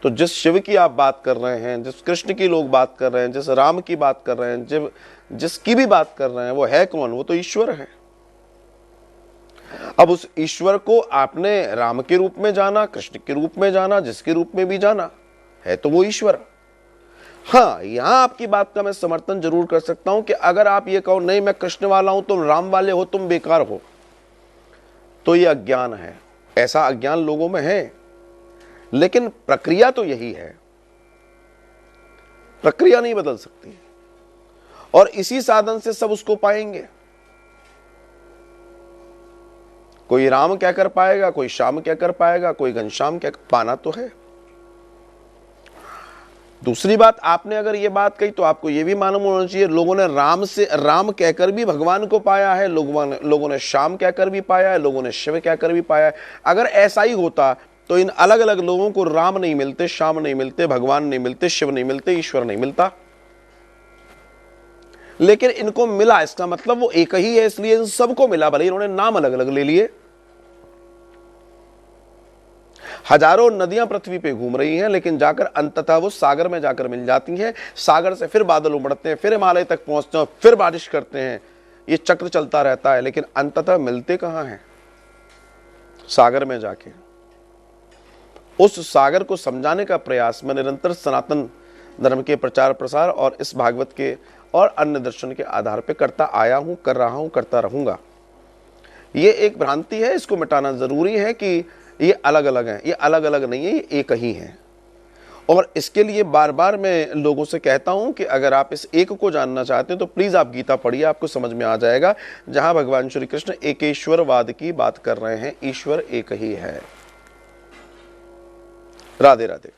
तो जिस शिव की आप बात कर रहे हैं, जिस कृष्ण की लोग बात कर रहे हैं, जिस राम की बात कर रहे हैं, जिसकी भी बात कर रहे हैं, वो है कौन? वो तो ईश्वर है। अब उस ईश्वर को आपने राम के रूप में जाना, कृष्ण के रूप में जाना, जिसके रूप में भी जाना, है तो वो ईश्वर। हाँ, यहां आपकी बात का मैं समर्थन जरूर कर सकता हूं कि अगर आप ये कहो नहीं मैं कृष्ण वाला हूं, तुम राम वाले हो, तुम बेकार हो, तो ये अज्ञान है। ऐसा अज्ञान लोगों में है, लेकिन प्रक्रिया तो यही है, प्रक्रिया नहीं बदल सकती, और इसी साधन से सब उसको पाएंगे। कोई राम क्या कर पाएगा, कोई श्याम क्या कर पाएगा, कोई घनश्याम क्या पाना तो है। दूसरी बात, आपने अगर ये बात कही तो आपको ये भी मालूम होना चाहिए, लोगों ने राम कहकर भी भगवान को पाया है, लोगों ने श्याम कहकर भी पाया है, लोगों ने शिव कहकर भी पाया है। अगर ऐसा ही होता तो इन अलग अलग लोगों को राम नहीं मिलते, श्याम नहीं मिलते, भगवान नहीं मिलते, शिव नहीं मिलते, ईश्वर नहीं मिलता। लेकिन इनको मिला, इसका मतलब वो एक ही है, इसलिए इन सबको मिला, भले इन्होंने नाम अलग अलग ले लिए। हजारों नदियां पृथ्वी पे घूम रही हैं, लेकिन जाकर अंततः वो सागर में जाकर मिल जाती हैं। सागर से फिर बादल उमड़ते हैं, फिर हिमालय तक पहुंचते हैं, फिर बारिश करते हैं। ये चक्र चलता रहता है, लेकिन अंततः मिलते कहां हैं? सागर में जाके। उस सागर को समझाने का प्रयास मैं निरंतर सनातन धर्म के प्रचार प्रसार और इस भागवत के और अन्य दर्शन के आधार पर करता आया हूं, कर रहा हूं, करता रहूंगा। ये एक भ्रांति है, इसको मिटाना जरूरी है कि ये अलग अलग हैं। ये अलग अलग नहीं है, ये एक ही है। और इसके लिए बार बार मैं लोगों से कहता हूं कि अगर आप इस एक को जानना चाहते हैं तो प्लीज आप गीता पढ़िए, आपको समझ में आ जाएगा, जहां भगवान श्री कृष्ण एकेश्वरवाद की बात कर रहे हैं। ईश्वर एक ही है। राधे राधे।